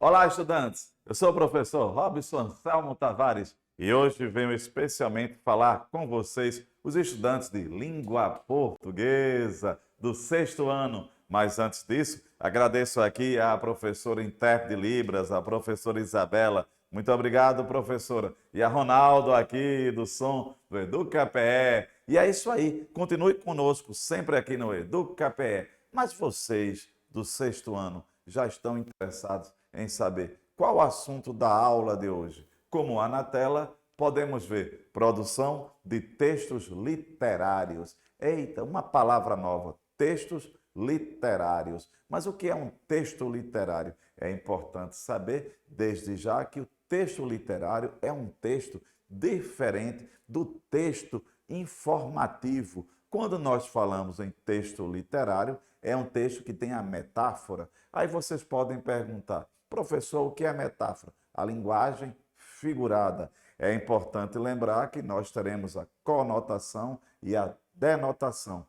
Olá, estudantes! Eu sou o professor Robson Anselmo Tavares e hoje venho especialmente falar com vocês, os estudantes de língua portuguesa do sexto ano. Mas antes disso, agradeço aqui à professora intérprete de Libras, a professora Isabela. Muito obrigado, professora. E a Ronaldo aqui do som do EducaPE. E é isso aí, continue conosco sempre aqui no EducaPE. Mas vocês do sexto ano já estão interessados em saber qual o assunto da aula de hoje? Como há na tela, podemos ver produção de textos literários. Eita, uma palavra nova, textos literários. Mas o que é um texto literário? É importante saber, desde já, que o texto literário é um texto diferente do texto informativo. Quando nós falamos em texto literário, é um texto que tem a metáfora. Aí vocês podem perguntar, professor, o que é metáfora? A linguagem figurada. É importante lembrar que nós teremos a conotação e a denotação.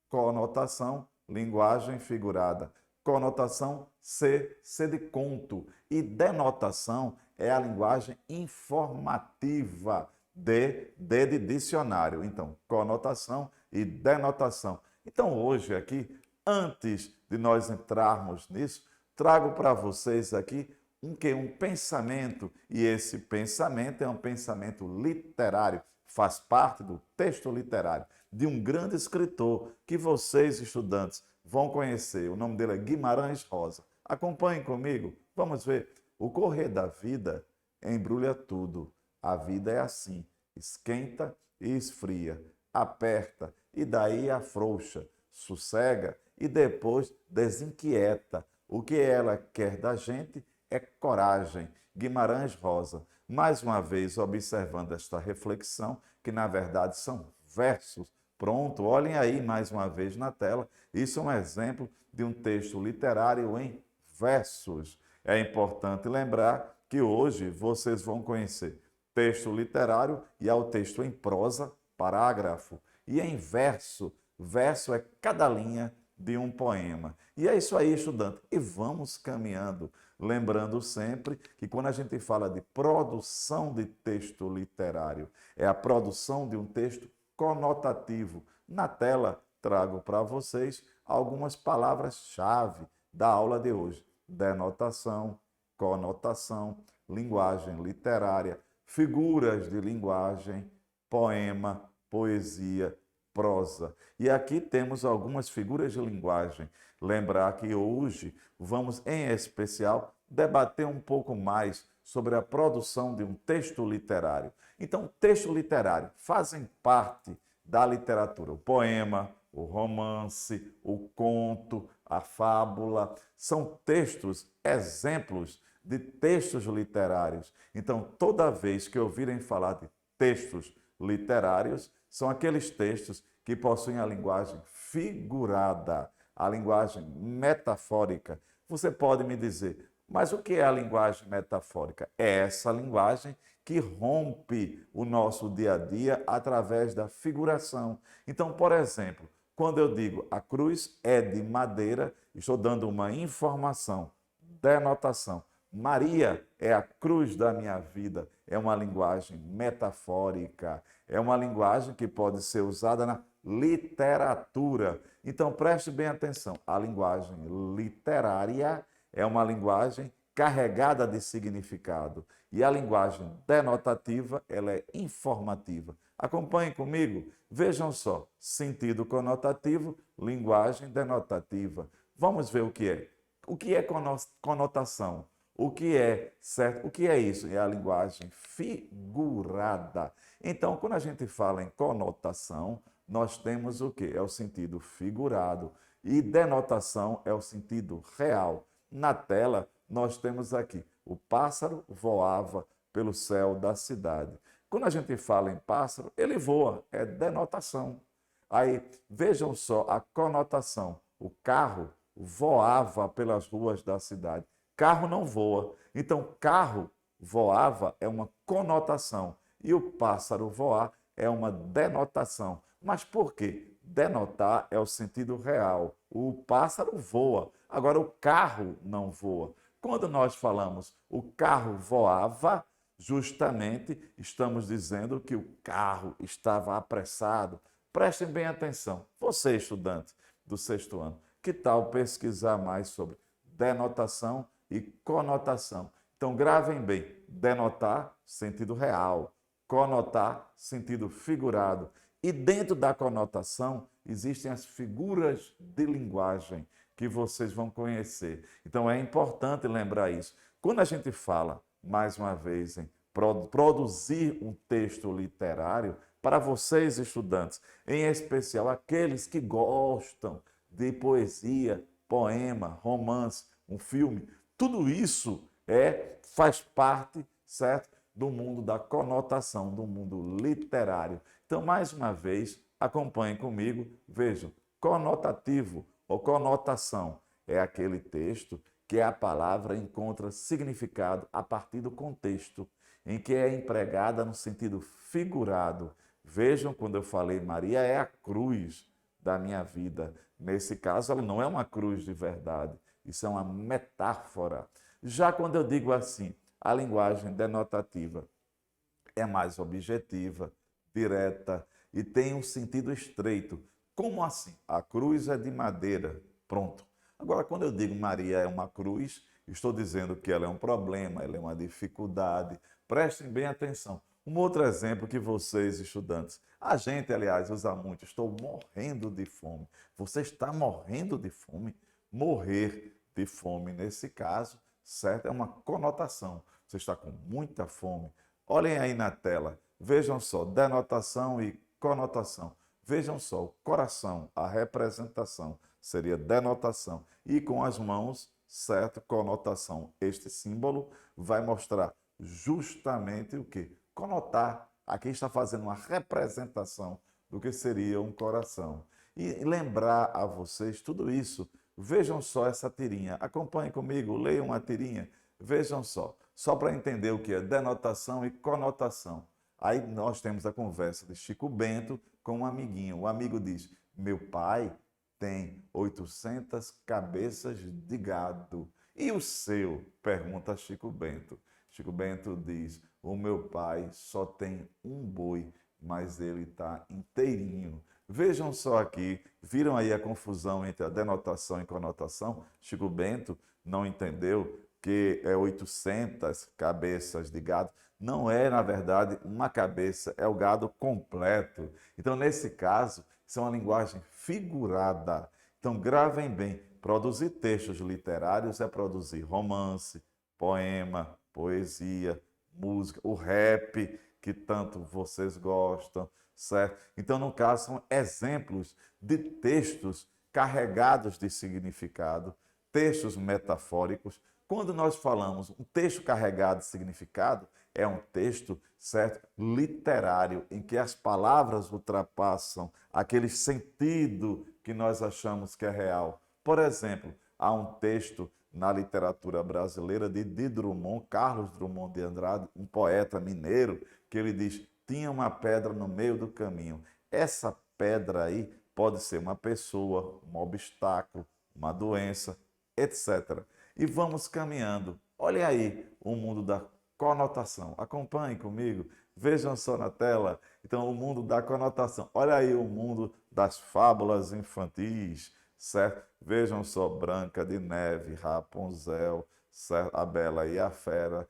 Conotação, linguagem figurada. Conotação, C de conto. E denotação é a linguagem informativa, D de dicionário. Então, conotação e denotação. Então, hoje aqui, antes de nós entrarmos nisso, trago para vocês aqui um pensamento, e esse pensamento é um pensamento literário, faz parte do texto literário de um grande escritor que vocês, estudantes, vão conhecer. O nome dele é Guimarães Rosa. Acompanhem comigo, vamos ver. O correr da vida embrulha tudo. A vida é assim, esquenta e esfria, aperta e daí afrouxa, sossega e depois desinquieta. O que ela quer da gente é coragem. Guimarães Rosa, mais uma vez observando esta reflexão, que na verdade são versos. Pronto, olhem aí mais uma vez na tela. Isso é um exemplo de um texto literário em versos. É importante lembrar que hoje vocês vão conhecer texto literário e ao texto em prosa, parágrafo, e em verso. Verso é cada linha de um poema. E é isso aí, estudante. E vamos caminhando, lembrando sempre que quando a gente fala de produção de texto literário, é a produção de um texto conotativo. Na tela, trago para vocês algumas palavras-chave da aula de hoje: denotação, conotação, linguagem literária, figuras de linguagem, poema, poesia, prosa. E aqui temos algumas figuras de linguagem. Lembrar que hoje vamos, em especial, debater um pouco mais sobre a produção de um texto literário. Então, texto literário fazem parte da literatura. O poema, o romance, o conto, a fábula, são textos, exemplos de textos literários. Então, toda vez que ouvirem falar de textos literários, são aqueles textos que possuem a linguagem figurada, a linguagem metafórica. Você pode me dizer, mas o que é a linguagem metafórica? É essa linguagem que rompe o nosso dia a dia através da figuração. Então, por exemplo, quando eu digo a cruz é de madeira, estou dando uma informação, denotação. Maria é a cruz da minha vida. É uma linguagem metafórica, é uma linguagem que pode ser usada na literatura. Então preste bem atenção, a linguagem literária é uma linguagem carregada de significado e a linguagem denotativa, ela é informativa. Acompanhem comigo, vejam só, sentido conotativo, linguagem denotativa. Vamos ver o que é. O que é conotação? O que é certo? O que é isso? É a linguagem figurada. Então, quando a gente fala em conotação, nós temos o que? É o sentido figurado. E denotação é o sentido real. Na tela, nós temos aqui: o pássaro voava pelo céu da cidade. Quando a gente fala em pássaro, ele voa, é denotação. Aí, vejam só a conotação: o carro voava pelas ruas da cidade. Carro não voa. Então, carro voava é uma conotação e o pássaro voar é uma denotação. Mas por quê? Denotar é o sentido real. O pássaro voa, agora o carro não voa. Quando nós falamos o carro voava, justamente estamos dizendo que o carro estava apressado. Prestem bem atenção. Você, estudante do sexto ano, que tal pesquisar mais sobre denotação e conotação? Então, gravem bem: denotar, sentido real; conotar, sentido figurado. E dentro da conotação existem as figuras de linguagem que vocês vão conhecer. Então é importante lembrar isso. Quando a gente fala, mais uma vez, em produzir um texto literário, para vocês, estudantes, em especial aqueles que gostam de poesia, poema, romance, um filme, tudo isso faz parte, certo, do mundo da conotação, do mundo literário. Então, mais uma vez, acompanhem comigo, vejam, conotativo ou conotação é aquele texto que a palavra encontra significado a partir do contexto, em que é empregada no sentido figurado. Vejam, quando eu falei Maria é a cruz da minha vida. Nesse caso, ela não é uma cruz de verdade, isso é uma metáfora. Já quando eu digo assim, a linguagem denotativa é mais objetiva, direta e tem um sentido estreito. Como assim? A cruz é de madeira. Pronto. Agora, quando eu digo Maria é uma cruz, estou dizendo que ela é um problema, ela é uma dificuldade. Prestem bem atenção. Um outro exemplo que vocês, estudantes, a gente, aliás, usa muito: estou morrendo de fome. Você está morrendo de fome? Morrer de fome, nesse caso, certo? É uma conotação. Você está com muita fome. Olhem aí na tela. Vejam só, denotação e conotação. Vejam só, o coração, a representação seria denotação. E com as mãos, certo? Conotação. Este símbolo vai mostrar justamente o quê? Conotar. Aqui está fazendo uma representação do que seria um coração. E lembrar a vocês tudo isso. Vejam só essa tirinha. Acompanhem comigo, leiam a tirinha. Vejam só para entender o que é denotação e conotação. Aí nós temos a conversa de Chico Bento com um amiguinho. O amigo diz: meu pai tem 800 cabeças de gado. E o seu? Pergunta Chico Bento. Chico Bento diz: o meu pai só tem um boi, mas ele está inteirinho. Vejam só aqui, viram aí a confusão entre a denotação e conotação? Chico Bento não entendeu que é 800 cabeças de gado. Não é, na verdade, uma cabeça, é o gado completo. Então, nesse caso, isso é uma linguagem figurada. Então, gravem bem: produzir textos literários é produzir romance, poema, poesia, música, o rap, que tanto vocês gostam, certo? Então, no caso, são exemplos de textos carregados de significado, textos metafóricos. Quando nós falamos um texto carregado de significado, é um texto, certo, literário, em que as palavras ultrapassam aquele sentido que nós achamos que é real. Por exemplo, há um texto na literatura brasileira de Drummond, Carlos Drummond de Andrade, um poeta mineiro, que ele diz: tinha uma pedra no meio do caminho. Essa pedra aí pode ser uma pessoa, um obstáculo, uma doença, etc. E vamos caminhando. Olha aí o mundo da conotação. Acompanhem comigo. Vejam só na tela. Então, o mundo da conotação. Olha aí o mundo das fábulas infantis, certo? Vejam só: Branca de Neve, Rapunzel, certo? A Bela e a Fera,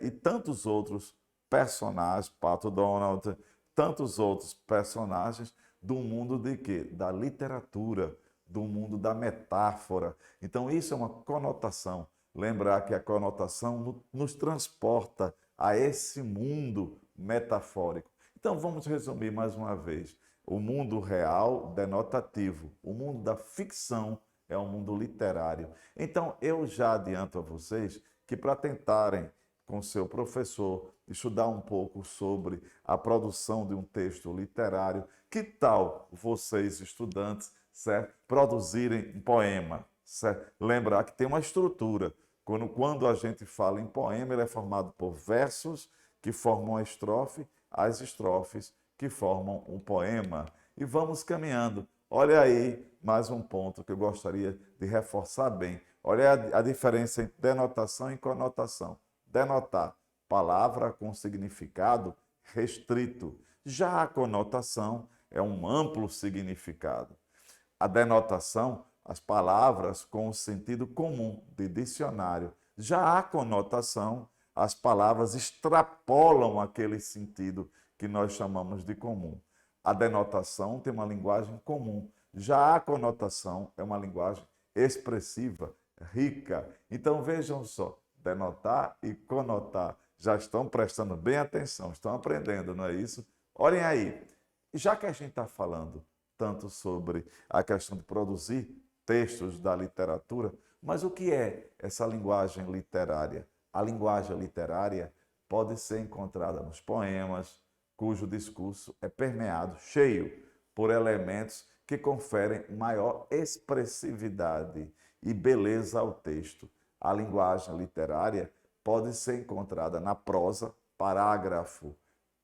e tantos outros personagens, Pato Donald, tantos outros personagens do mundo de quê? Da literatura, do mundo da metáfora. Então, isso é uma conotação. Lembrar que a conotação nos transporta a esse mundo metafórico. Então, vamos resumir mais uma vez. O mundo real denotativo, o mundo da ficção é um mundo literário. Então, eu já adianto a vocês que, para tentarem, com seu professor, estudar um pouco sobre a produção de um texto literário, que tal vocês, estudantes, certo, produzirem um poema? Certo? Lembrar que tem uma estrutura. Quando a gente fala em poema, ele é formado por versos que formam a estrofe, as estrofes que formam um poema. E vamos caminhando. Olha aí mais um ponto que eu gostaria de reforçar bem. Olha a diferença entre denotação e conotação. Denotar, palavra com significado restrito. Já a conotação é um amplo significado. A denotação, as palavras com o sentido comum de dicionário. Já a conotação, as palavras extrapolam aquele sentido que nós chamamos de comum. A denotação tem uma linguagem comum. Já a conotação é uma linguagem expressiva, rica. Então vejam só, denotar e conotar. Já estão prestando bem atenção, estão aprendendo, não é isso? Olhem aí, já que a gente está falando tanto sobre a questão de produzir textos da literatura, mas o que é essa linguagem literária? A linguagem literária pode ser encontrada nos poemas, cujo discurso é permeado, cheio, por elementos que conferem maior expressividade e beleza ao texto. A linguagem literária pode ser encontrada na prosa, parágrafo,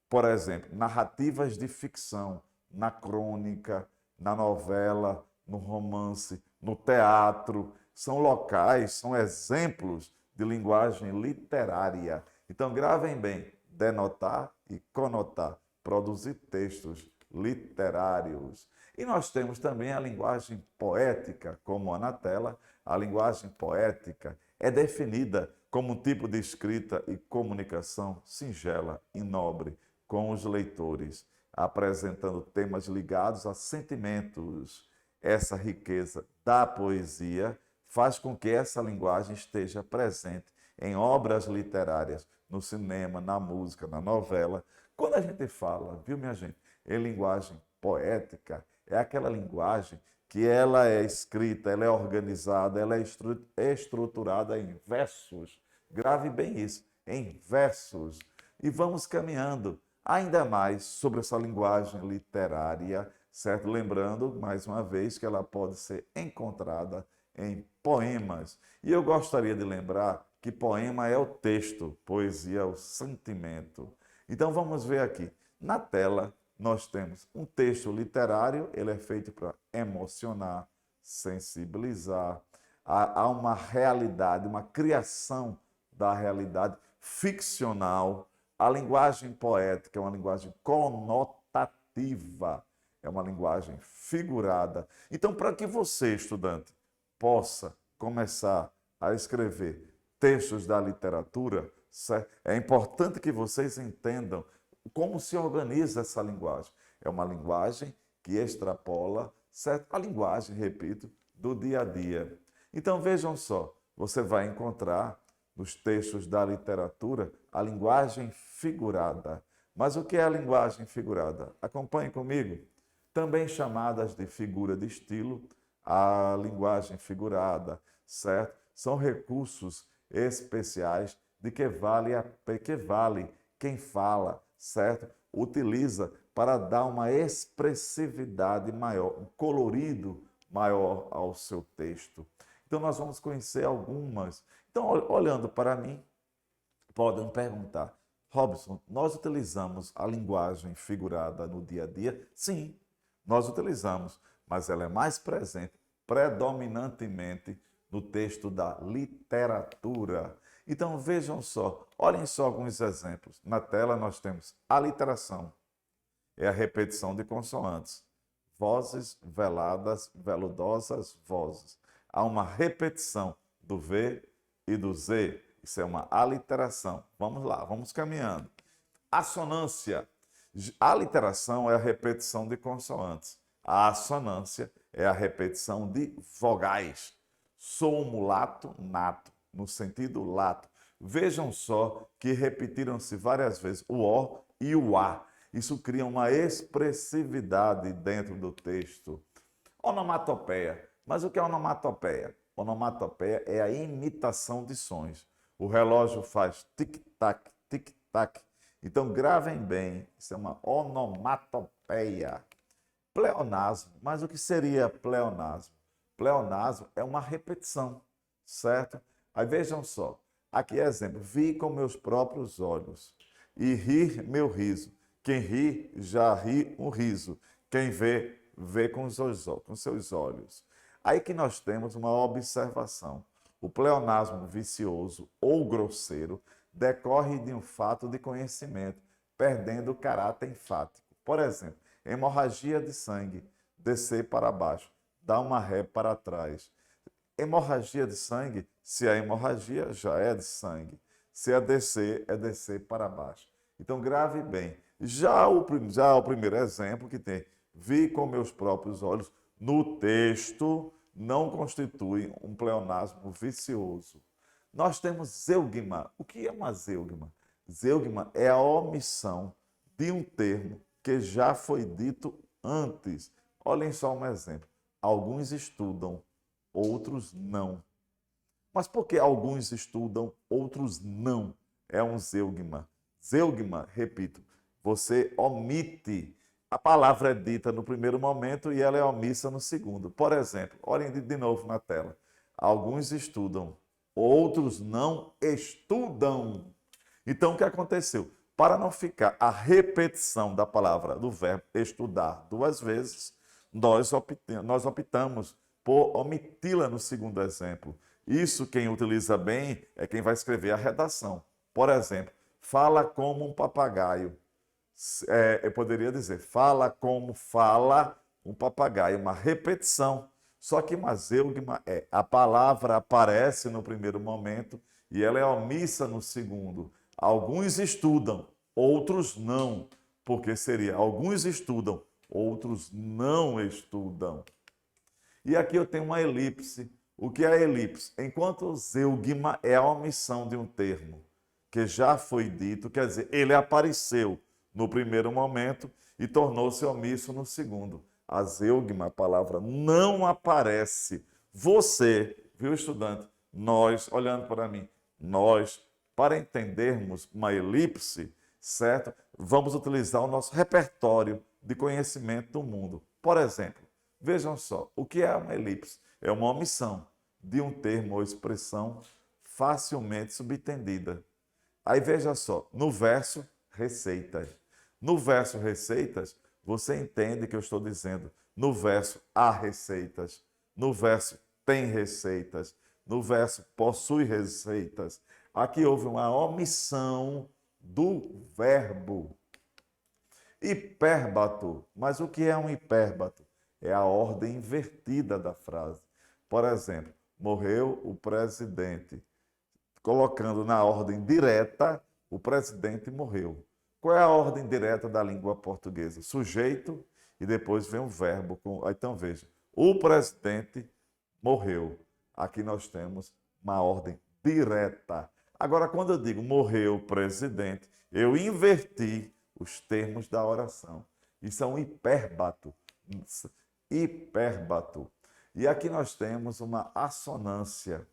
por exemplo, narrativas de ficção, na crônica, na novela, no romance, no teatro. São locais, são exemplos de linguagem literária. Então, gravem bem, denotar e conotar, produzir textos literários. E nós temos também a linguagem poética, como na tela. A linguagem poética é definida como um tipo de escrita e comunicação singela e nobre com os leitores, apresentando temas ligados a sentimentos. Essa riqueza da poesia faz com que essa linguagem esteja presente em obras literárias, no cinema, na música, na novela. Quando a gente fala, viu, minha gente, em linguagem poética, é aquela linguagem que ela é escrita, ela é organizada, ela é estruturada em versos. Grave bem isso, em versos. E vamos caminhando ainda mais sobre essa linguagem literária, certo? Lembrando, mais uma vez, que ela pode ser encontrada em poemas. E eu gostaria de lembrar que poema é o texto, poesia é o sentimento. Então vamos ver aqui. Na tela nós temos um texto literário, ele é feito para emocionar, sensibilizar. Há uma realidade, uma criação da realidade ficcional. A linguagem poética é uma linguagem conotativa, é uma linguagem figurada. Então, para que você, estudante, possa começar a escrever textos da literatura, certo? É importante que vocês entendam como se organiza essa linguagem. É uma linguagem que extrapola, certo? A linguagem, repito, do dia a dia. Então vejam só, você vai encontrar nos textos da literatura a linguagem figurada. Mas o que é a linguagem figurada? Acompanhe comigo. Também chamadas de figura de estilo, a linguagem figurada, certo? São recursos especiais de que vale quem fala, certo? Utiliza para dar uma expressividade maior, um colorido maior ao seu texto. Então nós vamos conhecer algumas. Então, olhando para mim, podem perguntar: Robson, nós utilizamos a linguagem figurada no dia a dia? Sim, nós utilizamos, mas ela é mais presente, predominantemente, no texto da literatura. Então vejam só, olhem só alguns exemplos. Na tela nós temos aliteração, é a repetição de consoantes. Vozes, veladas, veludosas, vozes. Há uma repetição do V e do Z. Isso é uma aliteração. Vamos lá, vamos caminhando. Assonância. A aliteração é a repetição de consoantes. A assonância é a repetição de vogais. Sou um mulato nato, no sentido lato. Vejam só que repetiram-se várias vezes o O e o A. Isso cria uma expressividade dentro do texto. Onomatopeia. Mas o que é onomatopeia? Onomatopeia é a imitação de sons. O relógio faz tic-tac, tic-tac. Então gravem bem, isso é uma onomatopeia. Pleonasmo. Mas o que seria pleonasmo? Pleonasmo é uma repetição, certo? Aí vejam só, aqui é exemplo. Vi com meus próprios olhos e rir meu riso. Quem ri, já ri um riso. Quem vê, vê com seus olhos. Aí que nós temos uma observação. O pleonasmo vicioso ou grosseiro decorre de um fato de conhecimento, perdendo o caráter enfático. Por exemplo, hemorragia de sangue, descer para baixo, dar uma ré para trás. Hemorragia de sangue, se é hemorragia, já é de sangue. Se é descer para baixo. Então, grave bem. Já o primeiro exemplo que tem, vi com meus próprios olhos, no texto, não constitui um pleonasmo vicioso. Nós temos zeugma. O que é uma zeugma? Zeugma é a omissão de um termo que já foi dito antes. Olhem só um exemplo. Alguns estudam, outros não. Mas por que alguns estudam, outros não? É um zeugma. Zeugma, repito, você omite. A palavra é dita no primeiro momento e ela é omissa no segundo. Por exemplo, olhem de novo na tela. Alguns estudam, outros não estudam. Então, o que aconteceu? Para não ficar a repetição da palavra, do verbo estudar duas vezes, nós optamos por omiti-la no segundo exemplo. Isso quem utiliza bem é quem vai escrever a redação. Por exemplo, fala como um papagaio. Eu poderia dizer, fala como fala um papagaio, uma repetição. Só que uma zeugma a palavra aparece no primeiro momento e ela é omissa no segundo. Alguns estudam, outros não, porque seria alguns estudam, outros não estudam. E aqui eu tenho uma elipse. O que é a elipse? Enquanto o zeugma é a omissão de um termo que já foi dito, quer dizer, ele apareceu no primeiro momento e tornou-se omisso no segundo. A zeugma, a palavra, não aparece. Você, viu, estudante? Nós, olhando para mim, nós, para entendermos uma elipse, certo? Vamos utilizar o nosso repertório de conhecimento do mundo. Por exemplo, vejam só, o que é uma elipse? É uma omissão de um termo ou expressão facilmente subentendida. Aí veja só, no verso, receitas. No verso receitas, você entende que eu estou dizendo, no verso há receitas, no verso tem receitas, no verso possui receitas. Aqui houve uma omissão do verbo. Hipérbato. Mas o que é um hipérbato? É a ordem invertida da frase. Por exemplo, morreu o presidente. Colocando na ordem direta, o presidente morreu. Qual é a ordem direta da língua portuguesa? Sujeito e depois vem o verbo. Então veja, o presidente morreu. Aqui nós temos uma ordem direta. Agora, quando eu digo morreu o presidente, eu inverti os termos da oração. Isso é um hipérbato. Hipérbato. E aqui nós temos uma assonância.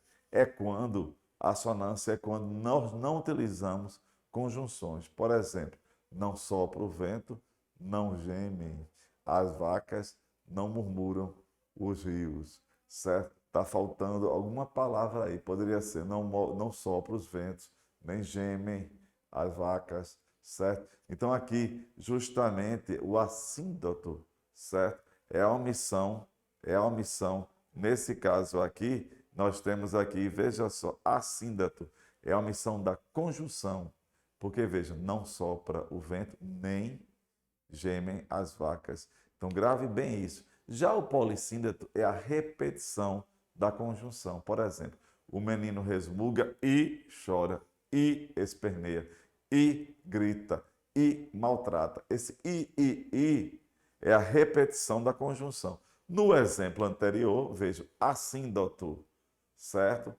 A assonância é quando nós não utilizamos conjunções. Por exemplo, não sopra o vento, não gemem as vacas, não murmuram os rios. Certo? Está faltando alguma palavra aí. Poderia ser não sopra os ventos, nem gemem as vacas. Certo? Então aqui, justamente, o assíndoto, certo? É a omissão. Nesse caso aqui, nós temos aqui, veja só, assíndato, é a omissão da conjunção. Porque, veja, não sopra o vento, nem gemem as vacas. Então, grave bem isso. Já o polissíndato é a repetição da conjunção. Por exemplo, o menino resmunga e chora, e esperneia, e grita, e maltrata. Esse i é a repetição da conjunção. No exemplo anterior, veja, assíndoto, certo?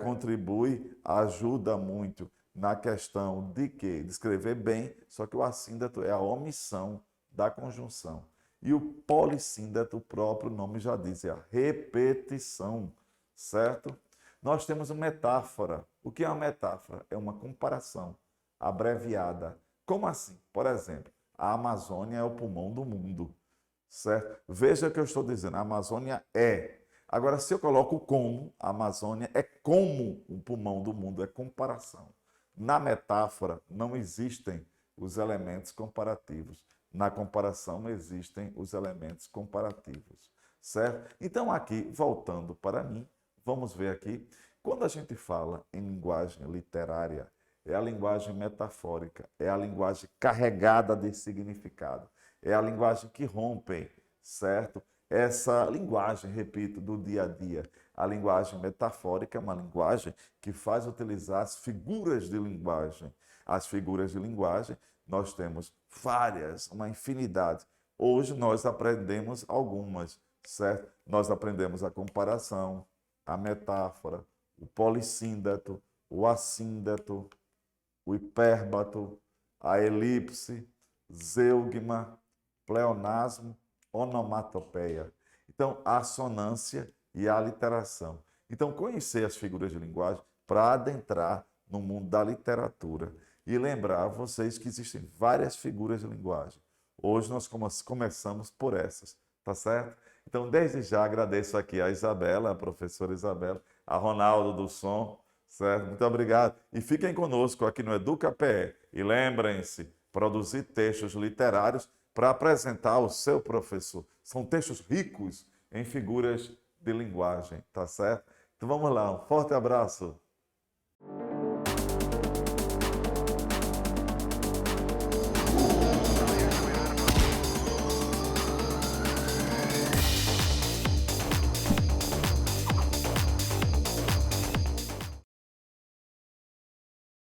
Contribui, ajuda muito na questão de quê? De escrever bem, só que o assíndato é a omissão da conjunção. E o polissíndato, o próprio nome já diz, é a repetição, certo? Nós temos uma metáfora. O que é uma metáfora? É uma comparação abreviada. Como assim? Por exemplo, a Amazônia é o pulmão do mundo, certo? Veja o que eu estou dizendo, a Amazônia é. Agora, se eu coloco como, a Amazônia é como o pulmão do mundo, é comparação. Na metáfora, não existem os elementos comparativos. na comparação existem os elementos comparativos, certo? Então aqui, voltando para mim, vamos ver aqui, quando a gente fala em linguagem literária, é a linguagem metafórica, é a linguagem carregada de significado, é a linguagem que rompe, certo? Essa linguagem, repito, do dia a dia. A linguagem metafórica é uma linguagem que faz utilizar as figuras de linguagem. As figuras de linguagem, nós temos várias, uma infinidade. Hoje nós aprendemos algumas, certo? Nós aprendemos a comparação, a metáfora, o polissíndeto, o assíndeto, o hipérbato, a elipse, zeugma, pleonasmo, onomatopeia. Então, a assonância e a aliteração. Então, conhecer as figuras de linguagem para adentrar no mundo da literatura. E lembrar a vocês que existem várias figuras de linguagem. Hoje nós começamos por essas, tá certo? Então, desde já agradeço aqui a Isabela, a professora Isabela, a Ronaldo do Som, certo? Muito obrigado. E fiquem conosco aqui no Educa PE. E lembrem-se, produzir textos literários para apresentar ao seu professor. São textos ricos em figuras de linguagem, tá certo? Então vamos lá, um forte abraço.